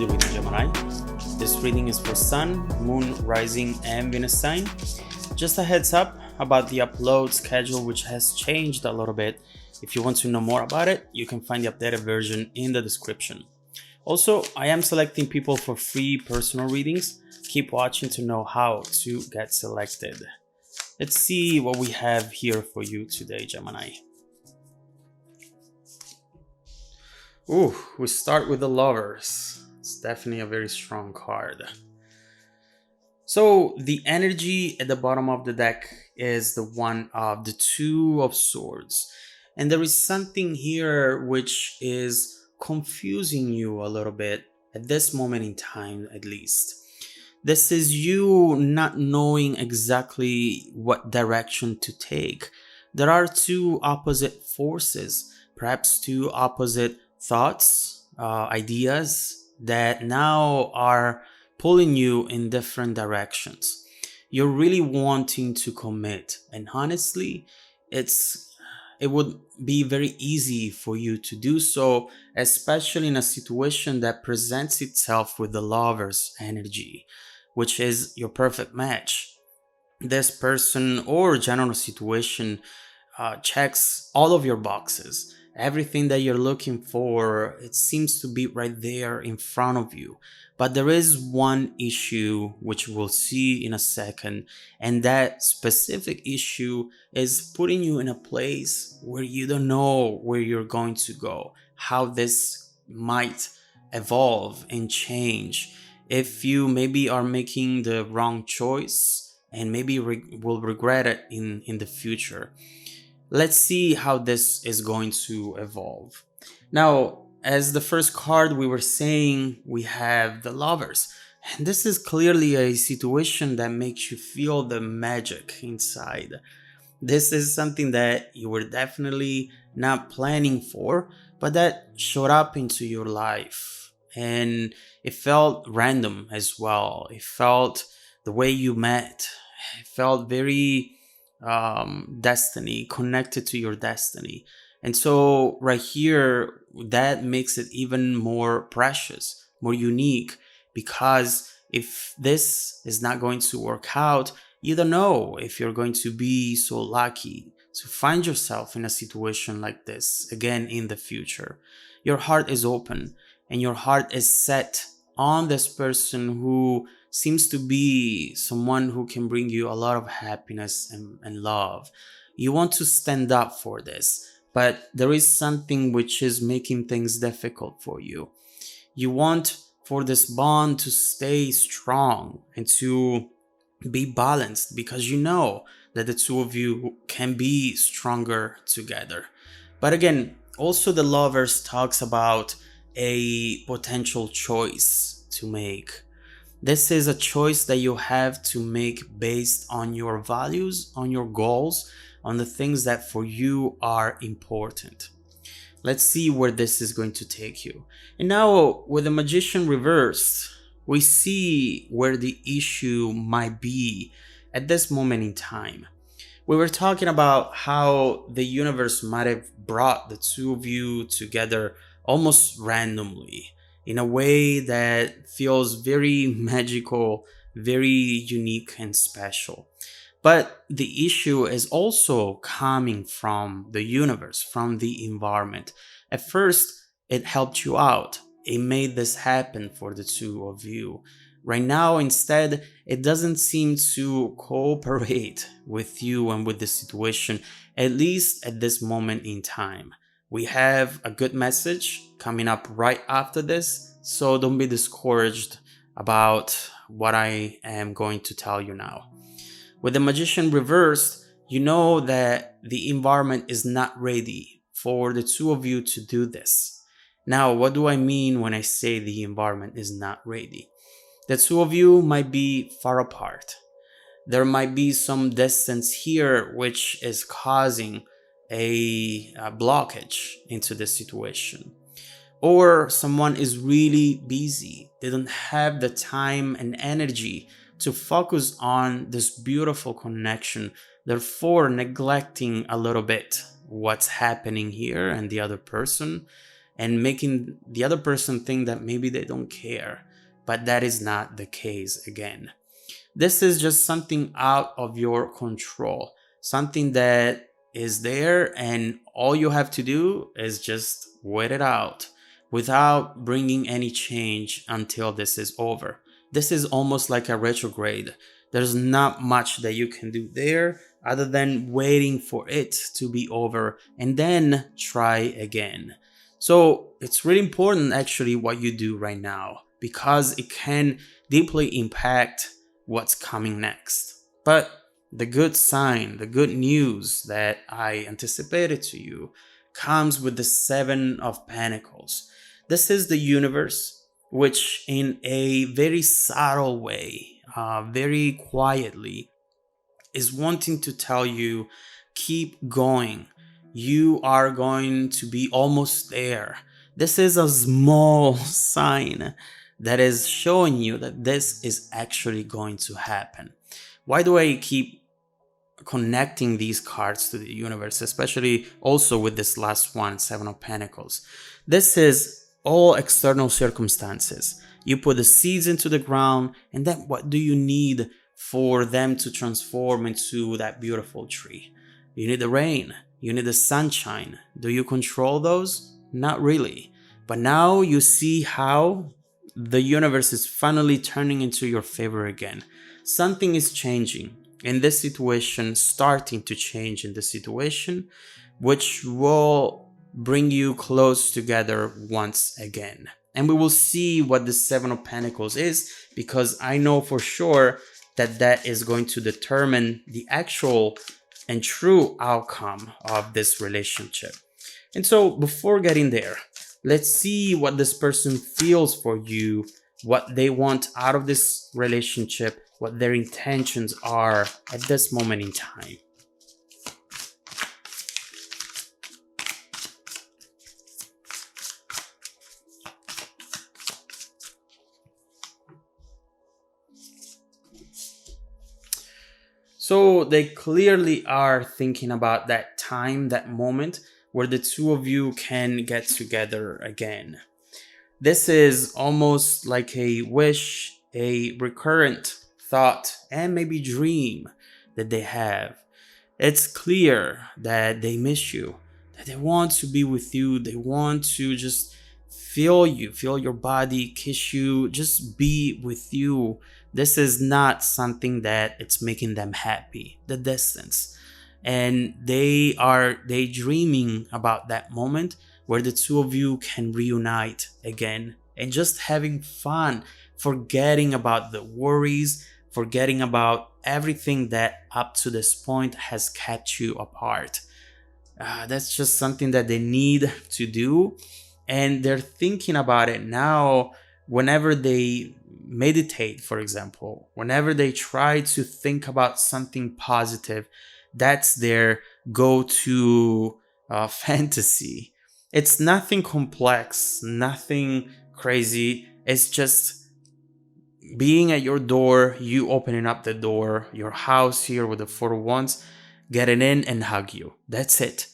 the reading, Gemini. This reading is for Sun, Moon, Rising, and Venus sign. Just a heads up about the upload schedule, which has changed a little bit. If you want to know more about it, you can find the updated version in the description. Also, I am selecting people for free personal readings. Keep watching to know how to get selected. Let's see what we have here for you today, Gemini. Ooh, we start with the Lovers. It's definitely a very strong card. So the energy at the bottom of the deck is the one of the Two of Swords. And there is something here which is confusing you a little bit at this moment in time, at least. This is you not knowing exactly what direction to take. There are two opposite forces, perhaps two opposite thoughts, ideas that now are pulling you in different directions. You're really wanting to commit, and honestly, it would be very easy for you to do so, especially in a situation that presents itself with the Lover's energy, which is your perfect match. This person or general situation checks all of your boxes. Everything that you're looking for, it seems to be right there in front of you. But there is one issue which we'll see in a second, and that specific issue is putting you in a place where you don't know where you're going to go, how this might evolve and change. If you maybe are making the wrong choice and maybe will regret it in the future. Let's see how this is going to evolve. Now, as the first card we were saying, we have the Lovers. And this is clearly a situation that makes you feel the magic inside. This is something that you were definitely not planning for, but that showed up into your life. And it felt random as well. It felt the way you met. It felt very destiny, connected to your destiny. And so right here, that makes it even more precious, more unique, because if this is not going to work out, you don't know if you're going to be so lucky to find yourself in a situation like this again in the future. Your heart is open and your heart is set on this person who seems to be someone who can bring you a lot of happiness and love. You want to stand up for this, but there is something which is making things difficult for you. You want for this bond to stay strong and to be balanced, because you know that the two of you can be stronger together. But again, also the Lovers talks about a potential choice to make. This is a choice that you have to make based on your values, on your goals, on the things that for you are important. Let's see where this is going to take you. And now with the Magician reversed, we see where the issue might be at this moment in time. We were talking about how the universe might have brought the two of you together almost randomly, in a way that feels very magical, very unique and special. But the issue is also coming from the universe, from the environment. At first, it helped you out. It made this happen for the two of you. Right now, instead, it doesn't seem to cooperate with you and with the situation, at least at this moment in time. We have a good message coming up right after this, so don't be discouraged about what I am going to tell you now. With the Magician reversed, you know that the environment is not ready for the two of you to do this. Now, what do I mean when I say the environment is not ready? The two of you might be far apart. There might be some distance here which is causing a blockage into the situation. Or someone is really busy. They don't have the time and energy to focus on this beautiful connection, therefore neglecting a little bit what's happening here and the other person. and making the other person think that maybe they don't care. But that is not the case again. This is just something out of your control, something that is there, and all you have to do is just wait it out without bringing any change until this is over. This is almost like a retrograde. There's not much that you can do there other than waiting for it to be over and then try again. So it's really important actually what you do right now, because it can deeply impact what's coming next. But the good sign, the good news that I anticipated to you comes with the Seven of Pentacles. This is the universe, which in a very subtle way, very quietly, is wanting to tell you, keep going. You are going to be almost there. This is a small sign that is showing you that this is actually going to happen. Why do I keep connecting these cards to the universe, especially also with this last one, Seven of Pentacles? This is all external circumstances. You put the seeds into the ground, and then what do you need for them to transform into that beautiful tree? You need the rain, you need the sunshine. Do you control those? Not really. But now you see how the universe is finally turning into your favor again. Something is changing in this situation, starting to change in this situation, which will bring you close together once again. And we will see what the Seven of Pentacles is, because I know for sure that that is going to determine the actual and true outcome of this relationship. And so before getting there, let's see what this person feels for you, what they want out of this relationship, what their intentions are at this moment in time. So they clearly are thinking about that time, that moment where the two of you can get together again. This is almost like a wish, a recurrent thought, and maybe dream that they have. It's clear that they miss you, that they want to be with you, they want to just feel you, feel your body, kiss you, just be with you. This is not something that it's making them happy, the distance. And they are daydreaming about that moment where the two of you can reunite again and just having fun, forgetting about the worries, forgetting about everything that up to this point has kept you apart. That's just something that they need to do. And they're thinking about it now whenever they meditate, for example, whenever they try to think about something positive, that's their go-to fantasy. It's nothing complex, nothing crazy. It's just being at your door, you opening up the door, your house here with the Four of Wands, getting in and hug you. That's it.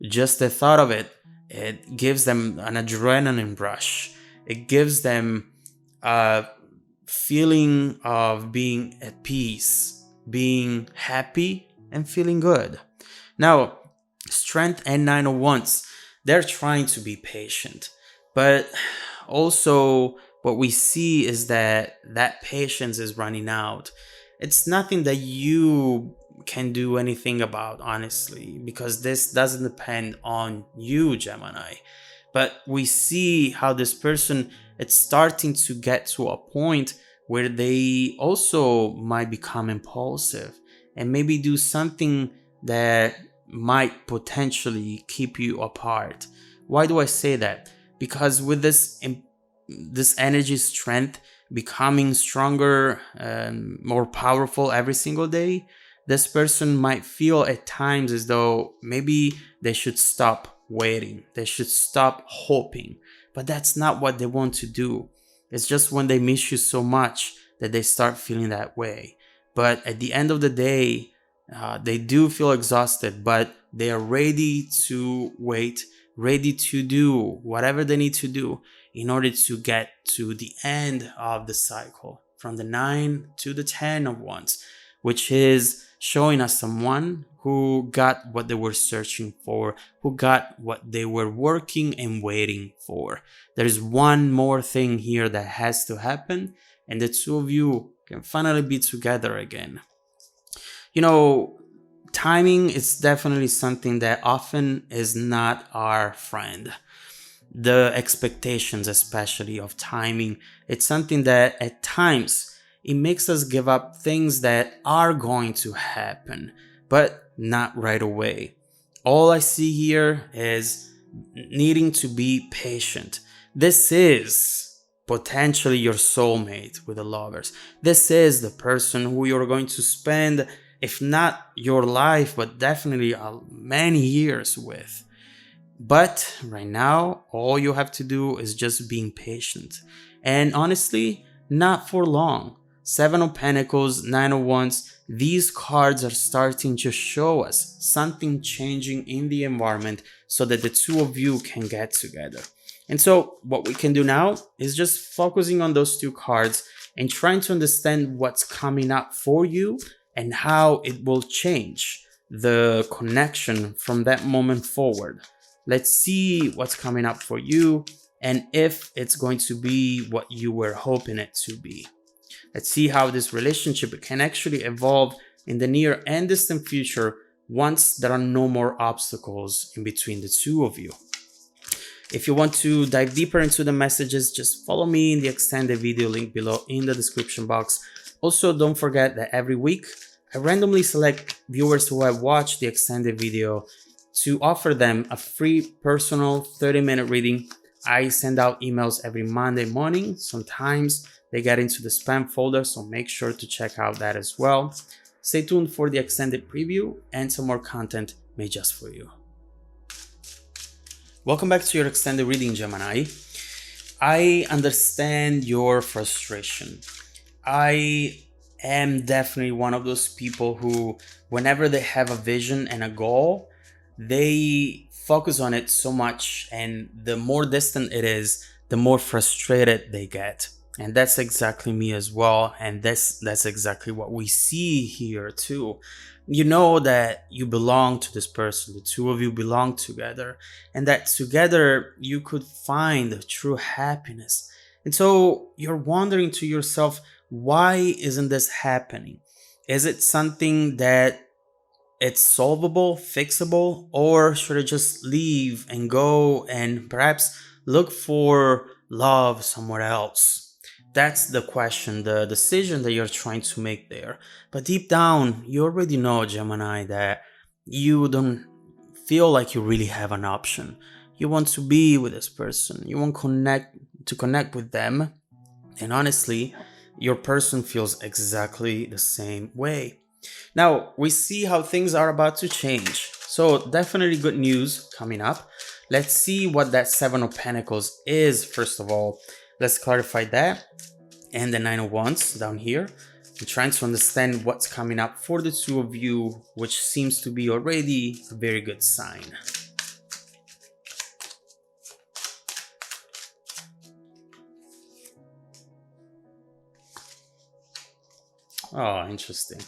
Just the thought of it, it gives them an adrenaline rush. It gives them a feeling of being at peace, being happy, and feeling good. Now, Strength and Nine of Wands, they're trying to be patient, but also what we see is that that patience is running out. It's nothing that you can do anything about, honestly, because this doesn't depend on you, Gemini. But we see how this person, it's starting to get to a point where they also might become impulsive and maybe do something that might potentially keep you apart. Why do I say that? Because with this energy strength becoming stronger and more powerful every single day, this person might feel at times as though maybe they should stop waiting, they should stop hoping. But that's not what they want to do. It's just when they miss you so much that they start feeling that way. But at the end of the day, they do feel exhausted, but they are ready to wait ready to do whatever they need to do in order to get to the end of the cycle, from the 9 to the 10 of Wands, which is showing us someone who got what they were searching for, who got what they were working and waiting for. There's one more thing here that has to happen, and the two of you can finally be together again. You know, timing is definitely something that often is not our friend. The expectations, especially of timing, it's something that at times it makes us give up things that are going to happen, but not right away. All I see here is needing to be patient. This is potentially your soulmate with the lovers. This is the person who you're going to spend, if not your life, but definitely many years with. But right now, all you have to do is just being patient. And honestly, not for long. 7 of Pentacles, 9 of Wands, these cards are starting to show us something changing in the environment so that the two of you can get together. And so what we can do now is just focusing on those two cards and trying to understand what's coming up for you and how it will change the connection from that moment forward. Let's see what's coming up for you and if it's going to be what you were hoping it to be. Let's see how this relationship can actually evolve in the near and distant future once there are no more obstacles in between the two of you. If you want to dive deeper into the messages, just follow me in the extended video link below in the description box. Also, don't forget that every week I randomly select viewers who have watched the extended video to offer them a free personal 30-minute reading. I send out emails every Monday morning. Sometimes they get into the spam folder, so make sure to check out that as well. Stay tuned for the extended preview and some more content made just for you. Welcome back to your extended reading, Gemini. I understand your frustration. I am definitely one of those people who, whenever they have a vision and a goal, they focus on it so much, and the more distant it is, the more frustrated they get. And that's exactly me as well, and that's exactly what we see here too. You know that you belong to this person, the two of you belong together, and that together you could find true happiness. And so you're wondering to yourself, why isn't this happening? Is it something that it's solvable, fixable, or should I just leave and go and perhaps look for love somewhere else? That's the question, the decision that you're trying to make there. But deep down, you already know, Gemini, that you don't feel like you really have an option. You want to be with this person. You want to connect with them. And honestly, your person feels exactly the same way. Now, we see how things are about to change. So definitely good news coming up. Let's see what that 7 of Pentacles is, first of all. Let's clarify that. And the 9 of Wands down here. I'm trying to understand what's coming up for the two of you, which seems to be already a very good sign. Oh, interesting.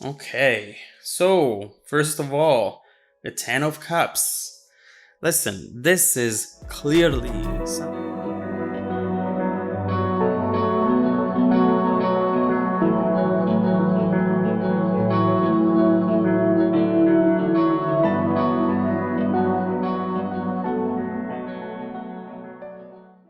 Okay, so first of all, the 10 of Cups. Listen, this is clearly something